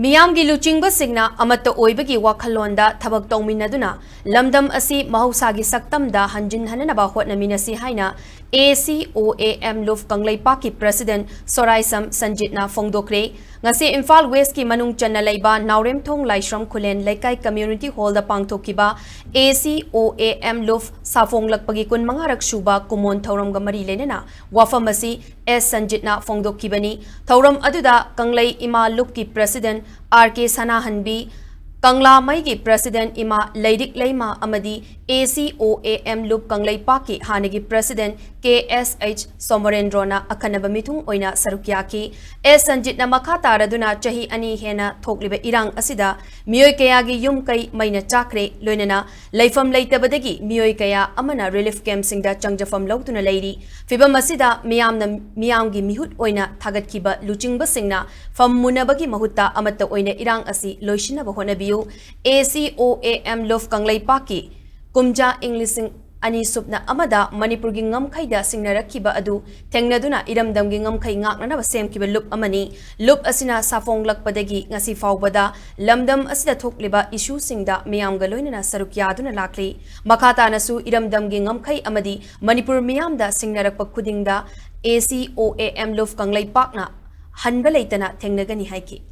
ꯃꯤꯌꯥꯝꯒꯤ ꯂꯨꯆꯤꯡꯕꯁꯤꯡꯅ ꯑꯃꯠꯇ ꯑꯣꯏꯕꯒꯤ ꯋꯥꯈꯜꯂꯣꯟꯗ ꯊꯕꯛ ꯇꯧꯃꯤꯟꯅꯗꯨꯅ ꯂꯝꯗꯝ ꯑꯁꯤ ꯃꯍꯧꯁꯥꯒꯤ ꯁꯛꯇꯝꯗ ꯍꯟꯖꯤꯟ-ꯍꯟꯅꯕ ꯍꯣꯠꯅꯃꯤꯟꯅꯁꯤ ꯍꯥꯏꯅ Acoam ꯂꯨꯞ ꯀꯪꯂꯩꯄꯥꯛꯀꯤ ꯄ꯭ꯔꯁꯤꯗꯦꯟꯠ ꯁꯣꯔꯥꯏꯁꯝ ꯁꯟꯖꯤꯠꯅ ꯐꯣꯡꯗꯣꯛꯈ꯭ꯔꯦ꯫ ꯉꯁꯤ ꯏꯝꯐꯥꯜ ꯋꯦꯁꯀꯤ ꯃꯅꯨꯡ ꯆꯟꯅ ꯂꯩꯕ ꯅꯥꯎꯔꯦꯝꯊꯣꯡ ꯂꯥꯏꯁ꯭ꯔꯝ ꯈꯨꯂꯦꯟ ꯂꯩꯀꯥꯏ ꯀꯝꯃ꯭ꯌꯨꯅꯤꯇꯤ ꯍꯣꯜꯗ ꯄꯥꯡꯊꯣꯛꯈꯤꯕ Acoam ꯂꯨꯞ ꯁꯥꯐꯣꯡꯂꯛꯄꯒꯤ 25ꯔꯛ ꯁꯨꯕ ꯀꯨꯝꯑꯣꯟ ꯊꯧꯔꯝꯒ ꯃꯔꯤ ꯂꯩꯅꯅ ꯋꯥꯐꯝ ꯑꯁꯤ ꯁꯟꯖꯤꯠꯅ ꯐꯣꯡꯗꯣꯛꯈꯤꯕꯅꯤ꯫ ꯊꯧꯔꯝ ꯑꯗꯨꯗ ꯀꯪꯂꯩ ꯏꯃꯥ ꯂꯨꯞꯀꯤ president RK Sanahanbi, Kangleipak President Ima Leidik Leima Amadi, Acoam Loop Kangleipaki Hanagi President KSH Somorendrona Akanaba Mitung Oina Sarukyaki, Sanjit Namaka Taraduna Chahi Ani Hena Tokliba Irang Asida, Mioy Kayagi Yum Kai Maina Chakre, Lunana, Laifam Laitabadagi, Mioy Kaya Amana Relief Camp Singda Changjafam Lautuna Lady, Fibam Masida, Miamgi Mihut Oina Tagat Kiba, Luching Basingna, Fam Munabagi Mahuta Amata Oina Irang Asi, Loishina Bahonabiu, Acoam Lof Kangleipaki, Kumja Englising Ani Subna Amada, Manipuri Ngamkaida Singnarakiba Adu, Tengnaduna Iramdam Gingamkai Ngaknana Sam Kiba Loop Amani, Loop Asina Safong Lakpadagi, Nasi Faubada, Lamdam Asida Tokliba, Issue Singda, Miam Galoina Sarukyaduna Lakli, Makata Nasu Iramdam Gingamkai Amadi, Manipur Miamda Singnarakpa Kudingda, Acoam Lof Kangleipakna, Hanbalaitana Tengnagani Haiki.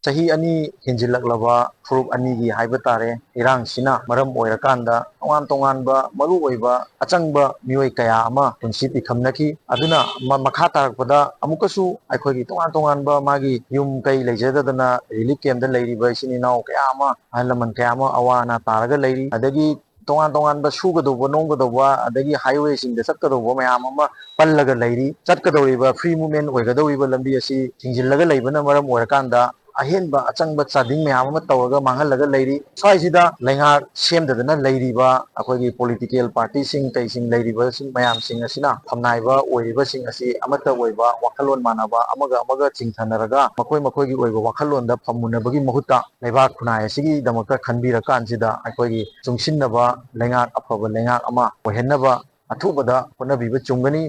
Sahi ani Hanjil-Hannaba Furup anigi haiba tare irang sina maram oirakanda tongan ba maru oiba achangba mioi kaya ama punsi pikhamnaki aduna makha tarakpada amukasu aikhogi tongan ba magi yum kai leijadadana relief camp da leiriba isininaw kaya ama ahalaman kaya ama awana taraga leiri adagi tongan ba sugadauba nonggadauba adagi highway sing da chatgadauba mayam ama pallaga leiri chatgadauba free movement oigadauba lambi asi thingjillaga leibana maram oirakanda ahenba achangba chading mayam ama tawraga manghalaga leiri swaisida lengar semdadana leiriba akogi political party sing taising leiriba sing mayam sing asina thamnaiba oiriba sing asi amata oiba wakhalon manaba amaga chingthanaraga makoi gi oiba wakhalonda phamunabagi mahutta leibak khunai asigi damakta khanbira kansida akogi chungsinnaba lengar afaba lengar ama oihennaba athubada honabiba chungani